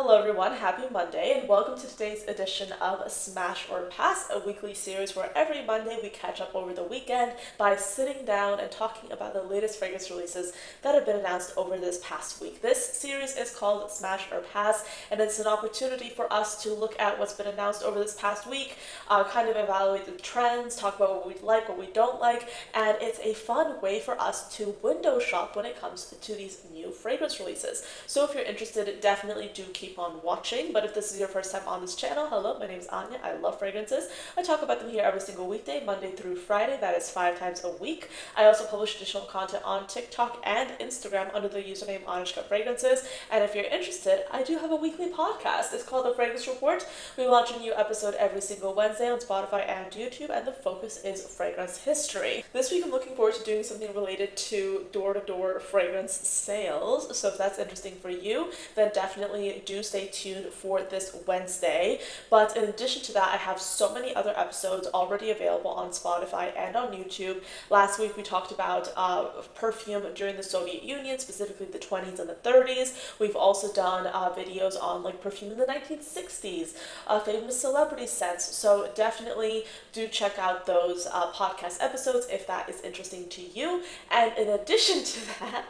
Hello everyone, happy Monday and welcome to today's edition of Smash or Pass, a weekly series where every Monday we catch up over the weekend by sitting down and talking about the latest fragrance releases that have been announced over this past week. This series is called Smash or Pass, and it's an opportunity for us to look at what's been announced over this past week, kind of evaluate the trends, talk about what we like, what we don't like, and it's a fun way for us to window shop when it comes to these new fragrance releases. So if you're interested, definitely do keep on watching. But if this is your first time on this channel, hello, my name is Anya. I love fragrances. I talk about them here every single weekday, Monday through Friday. That is 5 times a week. I also publish additional content on TikTok and Instagram under the username ANECHKAFRAGRANCES. And if you're interested, I do have a weekly podcast. It's called The Fragrance Report. We launch a new episode every single Wednesday on Spotify and YouTube, and the focus is fragrance history. This week I'm looking forward to doing something related to door-to-door fragrance sales. So if that's interesting for you, then definitely do stay tuned for this Wednesday. But in addition to that, I have so many other episodes already available on Spotify and on YouTube. Last week we talked about perfume during the Soviet Union, specifically the 20s and the 30s. We've also done videos on like perfume in the 1960s, famous celebrity scents. So definitely do check out those podcast episodes if that is interesting to you. And in addition to that,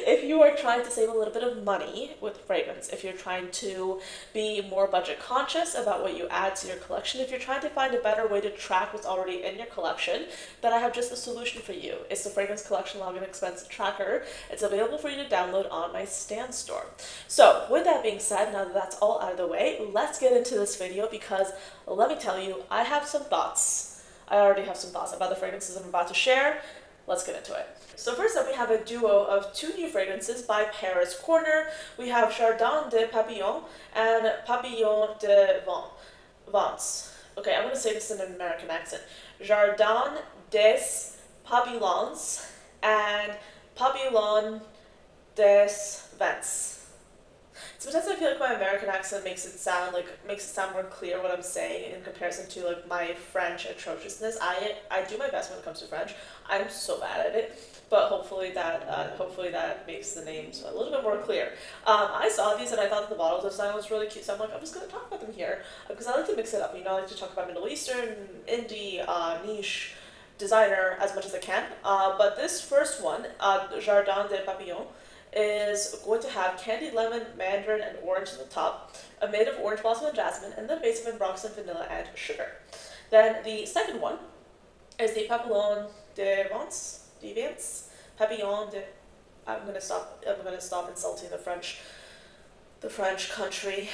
if you are trying to save a little bit of money with fragrance, if you're trying to be more budget conscious about what you add to your collection, if you're trying to find a better way to track what's already in your collection, then I have just a solution for you. It's the Fragrance Collection Login Expense Tracker. It's available for you to download on my Stan store. So with that being said, now that that's all out of the way, let's get into this video because let me tell you, I have some thoughts. I already have some thoughts about the fragrances I'm about to share. Let's get into it. So first up, we have a duo of 2 new fragrances by Paris Corner. We have Jardin de Papillon and Papillon de Vence. Okay, I'm going to say this in an American accent. Jardin des Papillons and Papillon des Vents. Sometimes I feel like my American accent makes it sound more clear what I'm saying in comparison to like my French atrociousness. I do my best when it comes to French. I'm so bad at it, but hopefully that makes the names a little bit more clear. I saw these and I thought the bottle design was really cute, so I'm like, I'm just gonna talk about them here because I like to mix it up. You know, I like to talk about Middle Eastern, indie, niche, designer as much as I can. But this first one, Jardin de Papillon, is going to have candied lemon, mandarin, and orange in the top, made of orange blossom and jasmine, and the base of ambroxan, vanilla, and sugar. Then the second one is the Papillon de Vence, Papillon de. I'm gonna stop insulting the French country.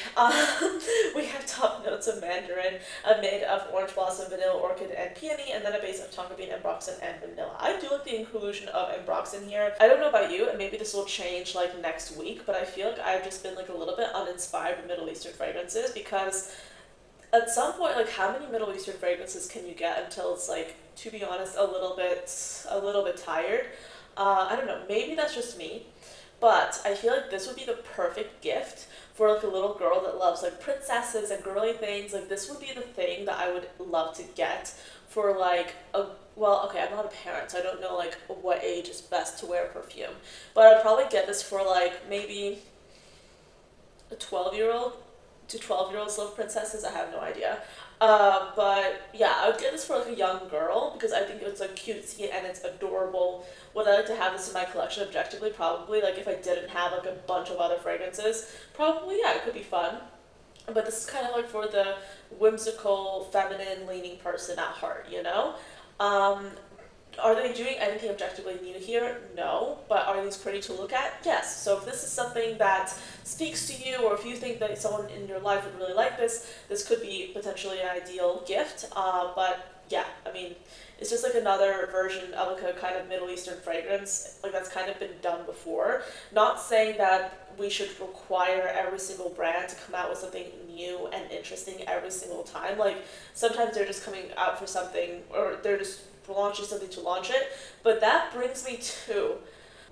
We have top notes of mandarin, made of orange blossom, vanilla, orchid, and peony, and then a base of tonka bean, ambroxan, and vanilla. I do like the inclusion of ambroxan here. I don't know about you, and maybe this will change like next week, but I feel like I've just been like a little bit uninspired with Middle Eastern fragrances because at some point, like how many Middle Eastern fragrances can you get until it's like, to be honest, a little bit tired. I don't know, maybe that's just me. But I feel like this would be the perfect gift for like a little girl that loves like princesses and girly things. Like this would be the thing that I would love to get for like okay, I'm not a parent, so I don't know like what age is best to wear perfume. But I'd probably get this for like maybe a 12-year-old. Do 12-year-olds love princesses? I have no idea. But yeah, I would get this for like a young girl because I think it's like cutesy and it's adorable. Would I like to have this in my collection objectively? Probably. Like if I didn't have like a bunch of other fragrances, probably, yeah, it could be fun. But this is kind of like for the whimsical, feminine leaning person at heart, you know? Are they doing anything objectively new here? No. But are these pretty to look at? Yes. So if this is something that speaks to you, or if you think that someone in your life would really like this, this could be potentially an ideal gift. But yeah, I mean, it's just like another version of like a kind of Middle Eastern fragrance, like that's kind of been done before. Not saying that we should require every single brand to come out with something new and interesting every single time. Like sometimes they're just coming out for something, or they're just launching something to launch it. But that brings me to,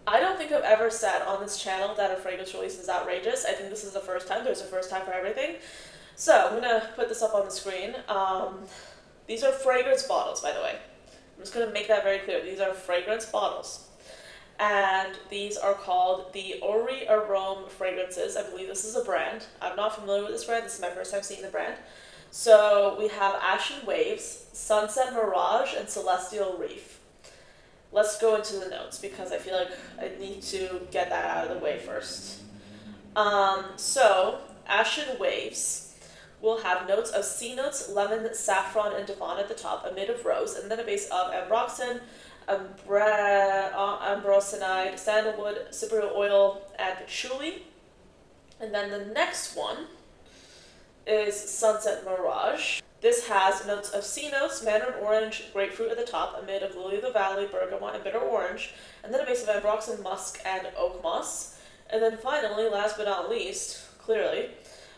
I don't think I've ever said on this channel that a fragrance release is outrageous. I think this is the first time. There's a first time for everything. So I'm gonna put this up on the screen. These are fragrance bottles, by the way. I'm just gonna make that very clear. These are fragrance bottles. and these are called the Ori Aro fragrances. I believe this is a brand. I'm not familiar with this brand. This is my first time seeing the brand. So we have Ashen Waves, Sunset Mirage, and Celestial Reef. Let's go into the notes because I feel like I need to get that out of the way first. So Ashen Waves will have notes of sea notes, lemon, saffron, and devon at the top, a mid of rose, and then a base of ambroxan, ambrosinide, sandalwood, cypriol oil, and patchouli. And then the next one is Sunset Mirage. This has notes of sea notes, mandarin orange, grapefruit at the top, a mid of lily of the valley, bergamot, and bitter orange, and then a base of ambroxan, musk, and oak moss. And then finally, last but not least, clearly,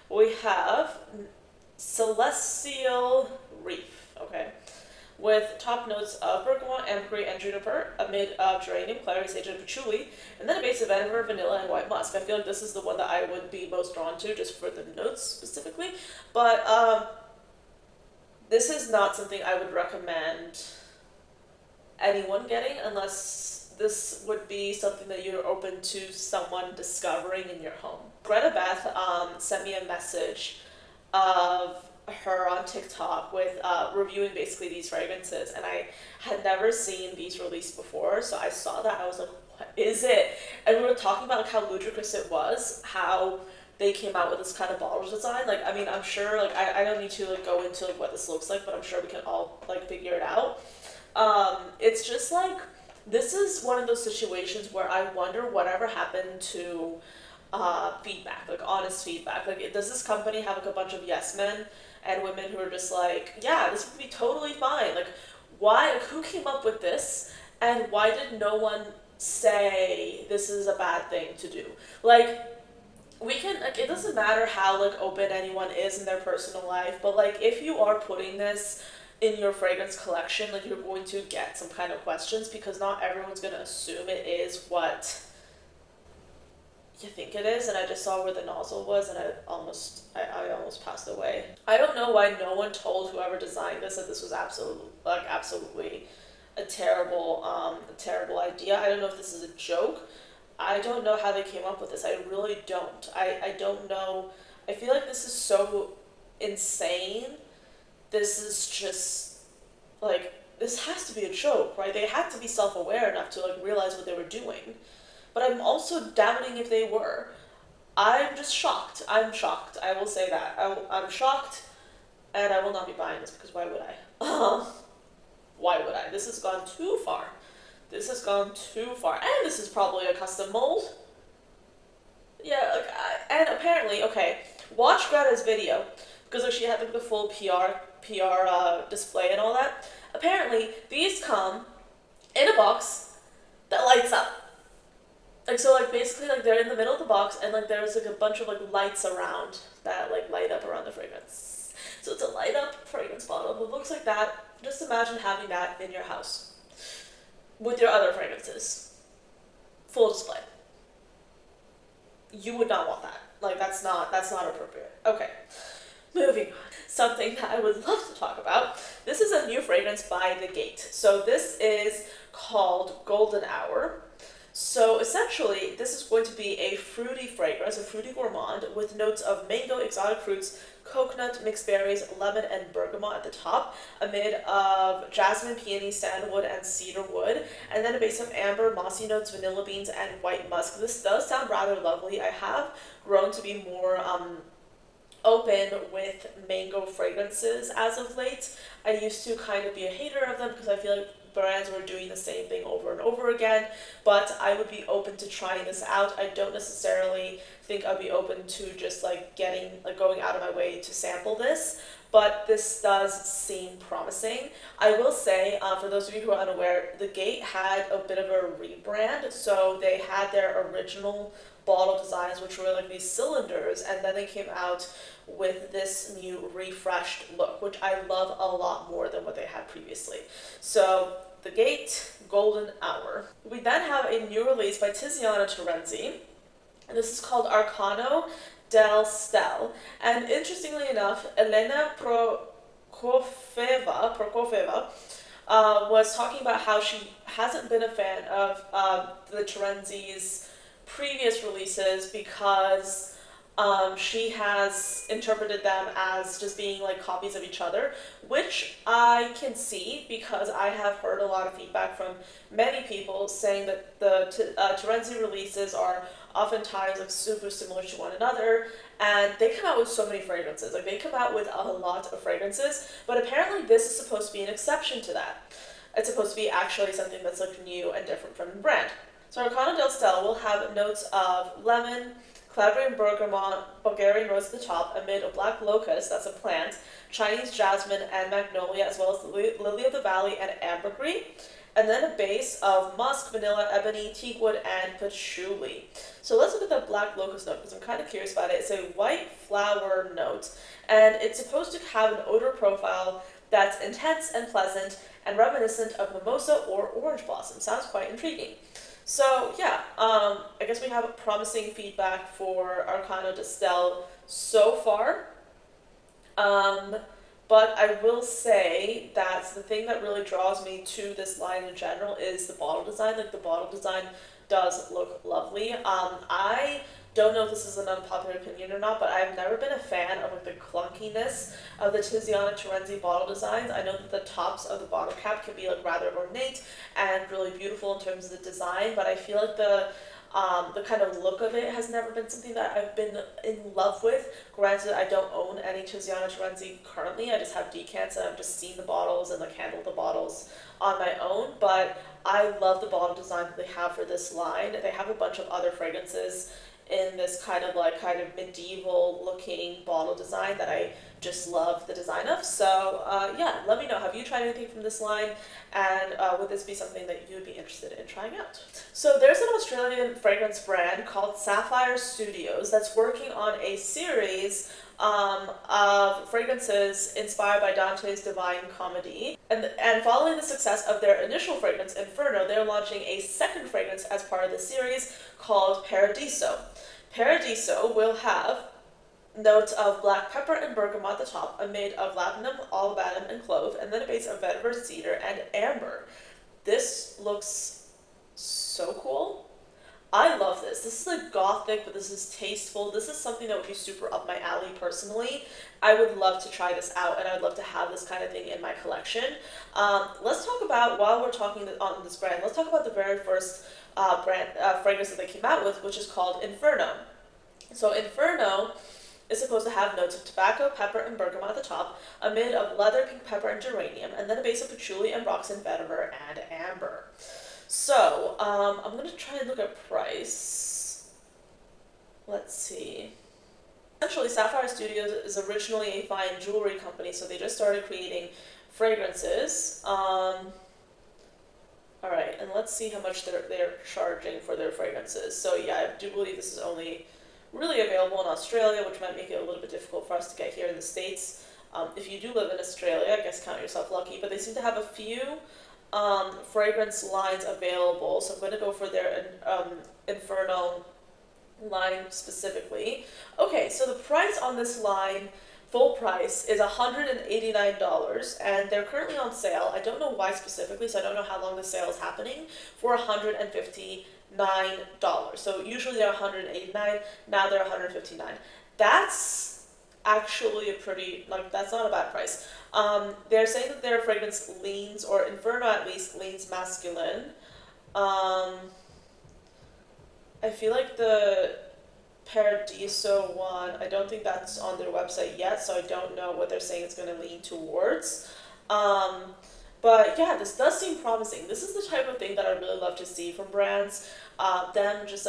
we have Celestial Reef, okay, with top notes of bergamot, ambergris, and juniper, a mid of geranium, clary, sage, and patchouli, and then a base of vetiver, vanilla, and white musk. I feel like this is the one that I would be most drawn to, just for the notes specifically, but this is not something I would recommend anyone getting unless this would be something that you're open to someone discovering in your home. Greta Beth sent me a message of her on TikTok with reviewing basically these fragrances, and I had never seen these released before, so I saw that and I was like, what is it? And we were talking about like how ludicrous it was, how they came out with this kind of bottle design. Like, I mean, I'm sure, like, I don't need to like go into like what this looks like, but I'm sure we can all like figure it out. It's just like, this is one of those situations where I wonder whatever happened to feedback, like honest feedback. Like, does this company have like a bunch of yes men and women who are just like, yeah, this would be totally fine. Like, why, like, who came up with this, and why did no one say this is a bad thing to do? Like, we can, like, it doesn't matter how like open anyone is in their personal life, but like if you are putting this in your fragrance collection, like you're going to get some kind of questions because not everyone's going to assume it is what you think it is. And I just saw where the nozzle was and I almost passed away. I don't know why no one told whoever designed this that this was absolutely a terrible idea. I don't know if this is a joke. I don't know how they came up with this. I really don't. I don't know. I feel like this is so insane. This is just, like, this has to be a joke, right? They had to be self-aware enough to, like, realize what they were doing. But I'm also doubting if they were. I'm just shocked. I'm shocked. I will say that. I'm shocked, and I will not be buying this because why would I? Why would I? This has gone too far. This has gone too far. And this is probably a custom mold. Yeah, like, and apparently, okay, watch Greta's video, because like, she had like the full PR display and all that. Apparently, these come in a box that lights up. Like, so like basically like they're in the middle of the box and like there's like a bunch of like lights around that like light up around the fragrance. So it's a light up fragrance bottle. It looks like that. Just imagine having that in your house with your other fragrances. Full display. You would not want that. Like, that's not appropriate. Okay, moving on. Something that I would love to talk about. This is a new fragrance by The Gate. So this is called Golden Hour. So essentially, this is going to be a fruity fragrance, a fruity gourmand, with notes of mango, exotic fruits, coconut, mixed berries, lemon, and bergamot at the top, a mid of jasmine, peony, sandalwood, and cedar wood, and then a base of amber, mossy notes, vanilla beans, and white musk. This does sound rather lovely. I have grown to be more open with mango fragrances as of late. I used to kind of be a hater of them because I feel like brands were doing the same thing over and over again, but I would be open to trying this out. I don't necessarily think I'd be open to just like going out of my way to sample this, but this does seem promising. I will say, for those of you who are unaware, The Gate had a bit of a rebrand. So they had their original bottle designs, which were like these cylinders, and then they came out with this new refreshed look, which I love a lot more than what they had previously. So The Gate, Golden Hour. We then have a new release by Tiziana Terenzi, and this is called Arano Del Stella. And interestingly enough, Elena Prokofeva was talking about how she hasn't been a fan of the Terenzi's previous releases because she has interpreted them as just being like copies of each other, which I can see because I have heard a lot of feedback from many people saying that the Terenzi releases are oftentimes like super similar to one another, and they come out with so many fragrances. Like they come out with a lot of fragrances, but apparently this is supposed to be an exception to that. It's supposed to be actually something that's like new and different from the brand. So Arano Del Stella will have notes of lemon, cloudberry and bergamot, Bulgarian rose at the top, amid a black locust, that's a plant, Chinese jasmine and magnolia, as well as the lily of the valley and ambergris, and then a base of musk, vanilla, ebony, teakwood, and patchouli. So let's look at the black locust note because I'm kind of curious about it. It's a white flower note, and it's supposed to have an odor profile that's intense and pleasant and reminiscent of mimosa or orange blossom. Sounds quite intriguing. So yeah, I guess we have promising feedback for Arano Del Stella so far. But I will say that the thing that really draws me to this line in general is the bottle design. Like the bottle design does look lovely. I don't know if this is an unpopular opinion or not, but I've never been a fan of like the clunkiness of the Tiziana Terenzi bottle designs. I know that the tops of the bottle cap can be like rather ornate and really beautiful in terms of the design, but I feel like the kind of look of it has never been something that I've been in love with. Granted, I don't own any Tiziana Terenzi currently. I just have decants and I've just seen the bottles and like handled the bottles on my own, but I love the bottle design that they have for this line. They have a bunch of other fragrances in this kind of medieval looking bottle design that I just love the design of. So yeah, let me know, have you tried anything from this line, and would this be something that you would be interested in trying out? So there's an Australian fragrance brand called Sapphire Studios that's working on a series of fragrances inspired by Dante's Divine Comedy. And following the success of their initial fragrance, Inferno, they're launching a second fragrance as part of the series called Paradiso. Paradiso will have notes of black pepper and bergamot at the top, amid of ladanum, olibanum, and clove, and then a base of vetiver, cedar, and amber. This looks so cool. I love this. This is like gothic, but this is tasteful. This is something that would be super up my alley personally. I would love to try this out, and I'd love to have this kind of thing in my collection. Let's talk about, while we're talking on this brand, let's talk about the very first fragrance that they came out with, which is called Inferno. So Inferno is supposed to have notes of tobacco, pepper, and bergamot at the top, a mid of leather, pink pepper, and geranium, and then a base of patchouli and rocks and vetiver and amber. So, I'm going to try and look at price. Let's see. Essentially, Sapphire Studios is originally a fine jewelry company, so they just started creating fragrances. Alright, and let's see how much they're charging for their fragrances. So yeah, I do believe this is only really available in Australia, which might make it a little bit difficult for us to get here in the States. If you do live in Australia, I guess count yourself lucky, but they seem to have a few fragrance lines available, so I'm going to go for their Inferno line specifically. Okay, so the price on this line, full price, is $189, and they're currently on sale. I don't know why specifically, so I don't know how long the sale is happening, for $159. So usually they're $189, now they're $159. That's actually a pretty, that's not a bad price. They're saying that their fragrance leans, or Inferno at least, leans masculine. I feel like the Paradiso one, I don't think that's on their website yet, so I don't know what they're saying it's going to lean towards. But yeah, this does seem promising. This is the type of thing that I really love to see from brands. Them just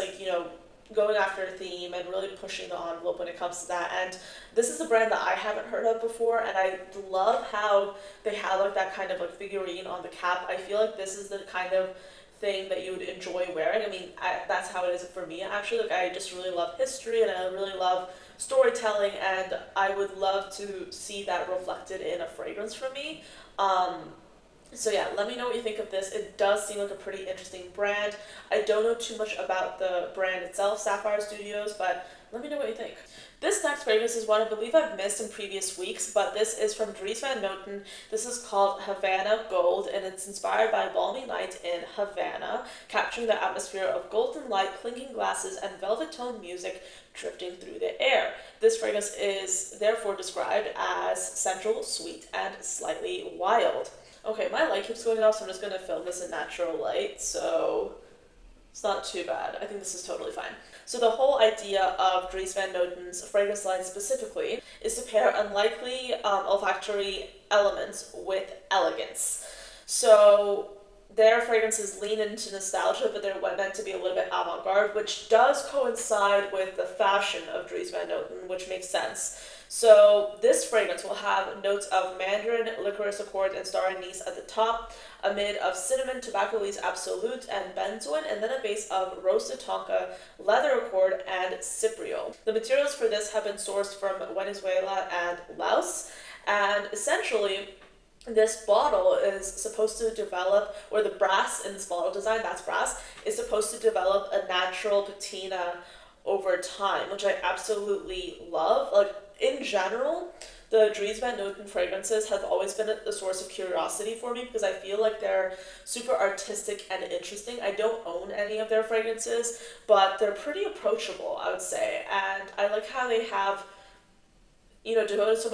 going after a theme and really pushing the envelope when it comes to that. And this is a brand that I haven't heard of before, and I love how they have that kind of figurine on the cap. I feel like this is the kind of thing that you would enjoy wearing. I mean, that's how it is for me actually. I just really love history and I really love storytelling, and I would love to see that reflected in a fragrance for me. So yeah, let me know what you think of this. It does seem like a pretty interesting brand. I don't know too much about the brand itself, Sapphire Studios, but Let me know what you think. This next fragrance is one I believe I've missed in previous weeks, but this is from Dries van Noten. This is called Havana Gold, and it's inspired by a balmy night in Havana, capturing the atmosphere of golden light, clinking glasses, and velvet tone music drifting through the air. This fragrance is therefore described as sensual, sweet, and slightly wild. Okay, my light keeps going off, so I'm just going to film this in natural light, so it's not too bad. I think this is totally fine. So the whole idea of Dries van Noten's fragrance line specifically is to pair unlikely olfactory elements with elegance. So their fragrances lean into nostalgia, but they're meant to be a little bit avant-garde, which does coincide with the fashion of Dries van Noten, which makes sense. So this fragrance will have notes of mandarin, licorice accord, and star anise at the top, a mid of cinnamon, tobacco leaves absolute, and benzoin, and then a base of roasted tonka, leather accord, and cypriol. The materials for this have been sourced from Venezuela and Laos, and essentially this bottle is supposed to develop, or the brass in this bottle design, that's brass, is supposed to develop a natural patina over time, which I absolutely love. Like, in general, the Dries van Noten fragrances have always been a source of curiosity for me because I feel like they're super artistic and interesting. I don't own any of their fragrances, but they're pretty approachable, I would say. And I like how they have, devoted so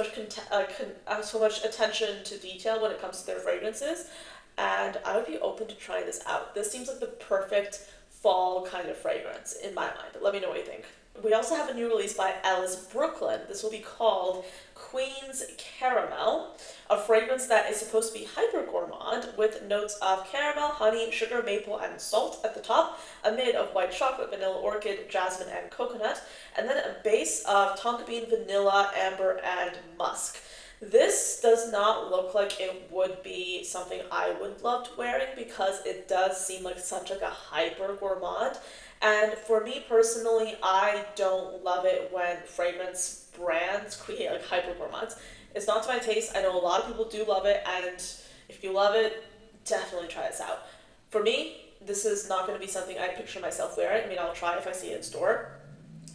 much attention to detail when it comes to their fragrances. And I would be open to trying this out. This seems like the perfect fall kind of fragrance in my mind. Let me know what you think. We also have a new release by Ellis Brooklyn. This will be called Queen's Caramel, a fragrance that is supposed to be hyper gourmand with notes of caramel, honey, sugar, maple, and salt at the top, a mid of white chocolate, vanilla orchid, jasmine, and coconut, and then a base of tonka bean, vanilla, amber, and musk. This does not look like it would be something I would love wearing because it does seem like such like a hyper gourmand. And for me personally, I don't love it when fragrance brands create like hyper gourmands. It's not to my taste. I know a lot of people do love it, and if you love it, definitely try this out. For me, this is not going to be something I picture myself wearing. I mean, I'll try if I see it in store,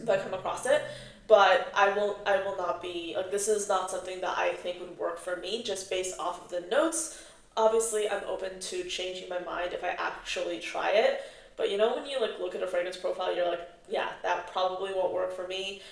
if I come across it. But I will not be, like, this is not something that I think would work for me just based off of the notes. Obviously, I'm open to changing my mind if I actually try it. But when you look at a fragrance profile, you're like, yeah, that probably won't work for me.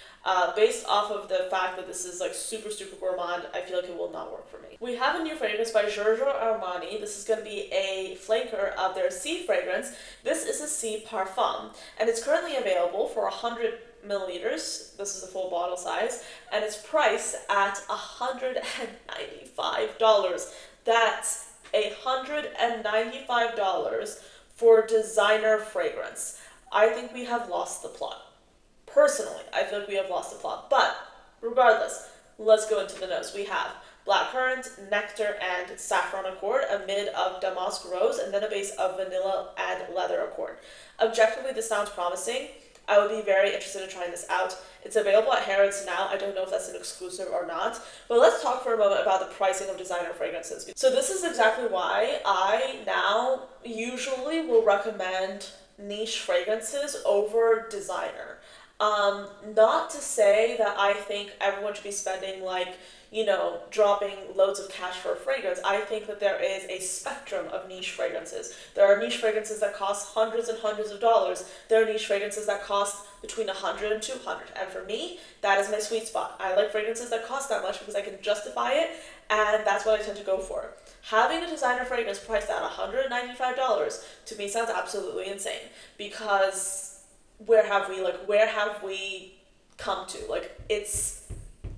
Based off of the fact that this is super, super gourmand, I feel like it will not work for me. We have a new fragrance by Giorgio Armani. This is going to be a flanker of their C fragrance. This is a C Parfum, and it's currently available for 100 milliliters. This is a full bottle size, and it's priced at $195. That's $195 for designer fragrance. I think we have lost the plot. Personally, I feel like we have lost the plot. But regardless, let's go into the notes. We have blackcurrant, nectar, and saffron accord, a mid of damask rose, and then a base of vanilla and leather accord. Objectively, this sounds promising. I would be very interested in trying this out. It's available at Harrods now. I don't know if that's an exclusive or not. But let's talk for a moment about the pricing of designer fragrances. So this is exactly why I now usually will recommend niche fragrances over designer. Not to say that I think everyone should be spending dropping loads of cash for a fragrance. I think that there is a spectrum of niche fragrances. There are niche fragrances that cost hundreds and hundreds of dollars. There are niche fragrances that cost between 100 and 200. And for me, that is my sweet spot. I like fragrances that cost that much because I can justify it, and that's what I tend to go for. Having a designer fragrance priced at $195 to me sounds absolutely insane, because where have we come to?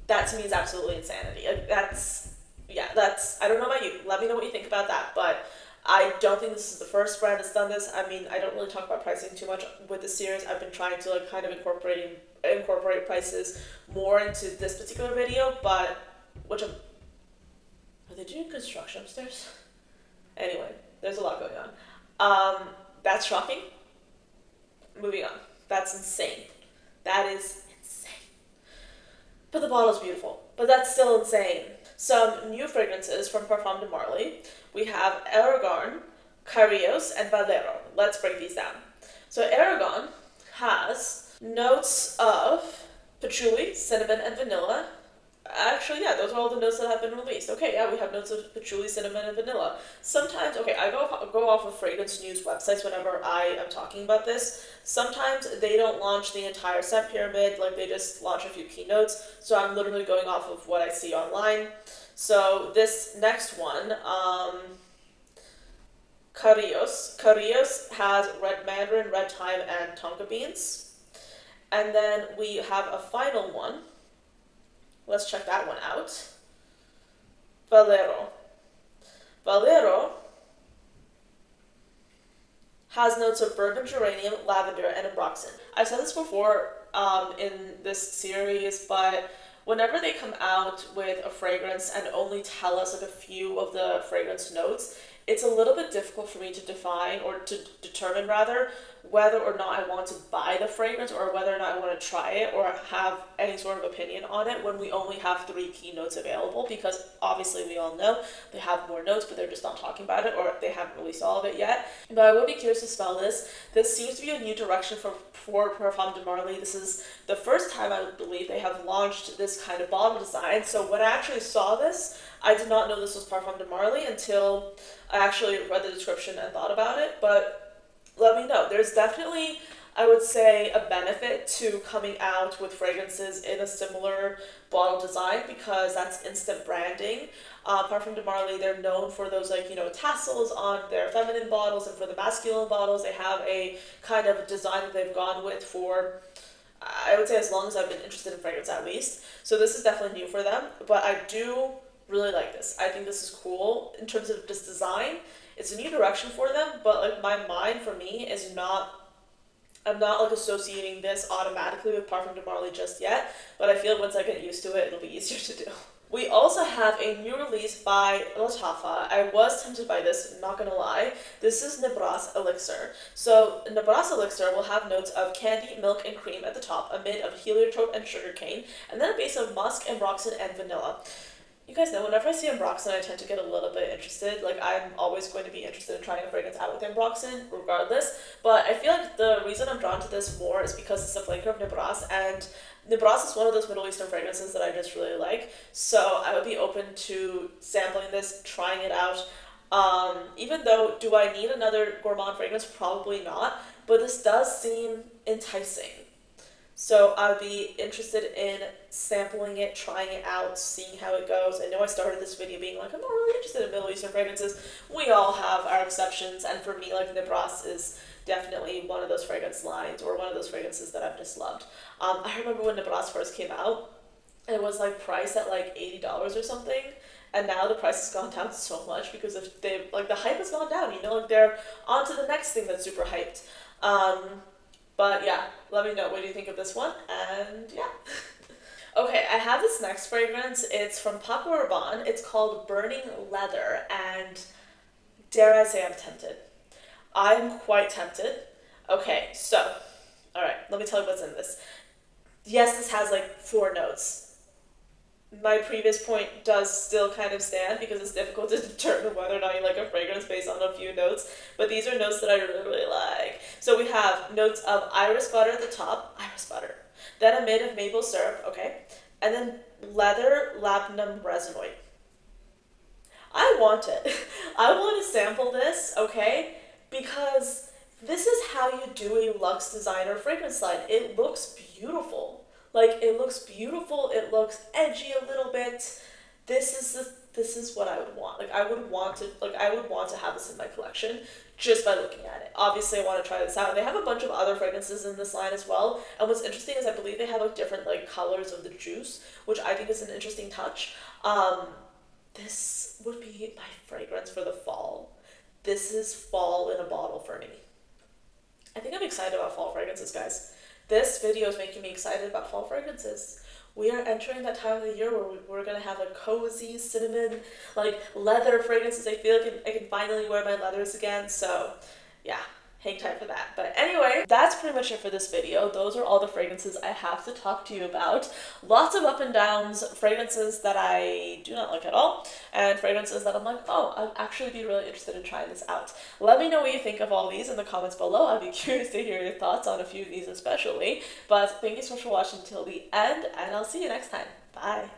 That to me is absolutely insanity. I don't know about you. Let me know what you think about that. But I don't think this is the first brand that's done this. I mean, I don't really talk about pricing too much with the series. I've been trying to kind of incorporate prices more into this particular video, but are they doing construction upstairs? Anyway, there's a lot going on. That's shocking. Moving on. That's insane. That is insane. But the bottle's beautiful. But that's still insane. Some new fragrances from Perfume Dearley. We have Aragon, Carios, and Valero. Let's break these down. So Aragon has notes of Patchouli, cinnamon, and vanilla. Actually, yeah, those are all the notes that have been released. Okay, yeah, we have notes of patchouli, cinnamon, and vanilla. Sometimes, okay, I go off of fragrance news websites whenever I am talking about this. Sometimes they don't launch the entire scent pyramid, like they just launch a few keynotes. So I'm literally going off of what I see online. So this next one, Carrillos. Carrillos has red mandarin, red thyme, and tonka beans. And then we have a final one. Let's check that one out. Valero. Valero has notes of bergamot, geranium, lavender, and ambroxan. I've said this before in this series, but whenever they come out with a fragrance and only tell us like a few of the fragrance notes, it's a little bit difficult for me to define, or to determine rather, whether or not I want to buy the fragrance or whether or not I want to try it or have any sort of opinion on it when we only have 3 key notes available, because obviously we all know they have more notes but they're just not talking about it, or they haven't released all of it yet. But I would be curious to smell this. This seems to be a new direction for Parfum de Marly. This is the first time I believe they have launched this kind of bottle design. So when I actually saw this, I did not know this was Parfum de Marly until I actually read the description and thought about it. But let me know. There's definitely, I would say, a benefit to coming out with fragrances in a similar bottle design, because that's instant branding. Parfum de Marly, they're known for those tassels on their feminine bottles, and for the masculine bottles, they have a kind of design that they've gone with for, I would say, as long as I've been interested in fragrance at least. So this is definitely new for them, but I do really like this. I think this is cool in terms of this design. It's a new direction for them, but like my mind for me is not, I'm not like associating this automatically with Parfum de Marly just yet, but I feel once I get used to it, it'll be easier to do. We also have a new release by Lattafa. I was tempted by this, not gonna lie. This is Nebras Elixir. So Nebras Elixir will have notes of candy, milk, and cream at the top, a mid of heliotrope and sugarcane, and then a base of musk, ambroxan, and vanilla. You guys know, whenever I see ambroxan, I tend to get a little bit interested. Like, I'm always going to be interested in trying a fragrance out with ambroxan, regardless. But I feel like the reason I'm drawn to this more is because it's a flavor of Nebras, and Nebras is one of those Middle Eastern fragrances that I just really like. So I would be open to sampling this, trying it out. Even though, do I need another gourmand fragrance? Probably not. But this does seem enticing. So I'd be interested in sampling it, trying it out, seeing how it goes. I know I started this video being like, I'm not really interested in Middle Eastern fragrances. We all have our exceptions, and for me, like, Nebras is definitely one of those fragrance lines, or one of those fragrances that I've just loved. I remember when Nebras first came out, it was like priced at like $80 or something, and now the price has gone down so much because if they, like, the hype has gone down, like they're on to the next thing that's super hyped. But yeah, let me know what do you think of this one, and yeah. Okay, I have this next fragrance. It's from Paparon. It's called Burning Leather, and dare I say I'm tempted. I'm quite tempted. Okay, so, alright, let me tell you what's in this. Yes, this has like 4 notes. My previous point does still kind of stand because it's difficult to determine whether or not you like a fragrance based on a few notes, but these are notes that I really, really like. So we have notes of iris butter at the top, iris butter, then a mid of maple syrup, okay, and then leather labdanum resinoid. I want it. I want to sample this, okay, because this is how you do a luxe designer fragrance line. It looks beautiful. Like, it looks beautiful, it looks edgy a little bit. This is what I would want. Like, I would want to have this in my collection just by looking at it. Obviously, I want to try this out. They have a bunch of other fragrances in this line as well. And what's interesting is I believe they have like different like colors of the juice, which I think is an interesting touch. This would be my fragrance for the fall. This is fall in a bottle for me. I think I'm excited about fall fragrances, guys. This video is making me excited about fall fragrances. We are entering that time of the year where we're going to have like cozy, cinnamon, like leather fragrances. I feel like I can finally wear my leathers again. So yeah, hang tight for that. But anyway, that's pretty much it for this video. Those are all the fragrances I have to talk to you about. Lots of up and downs, fragrances that I do not like at all, and fragrances that I'm like, oh, I'd actually be really interested in trying this out. Let me know what you think of all these in the comments below. I'd be curious to hear your thoughts on a few of these especially. But thank you so much for watching till the end, and I'll see you next time. Bye.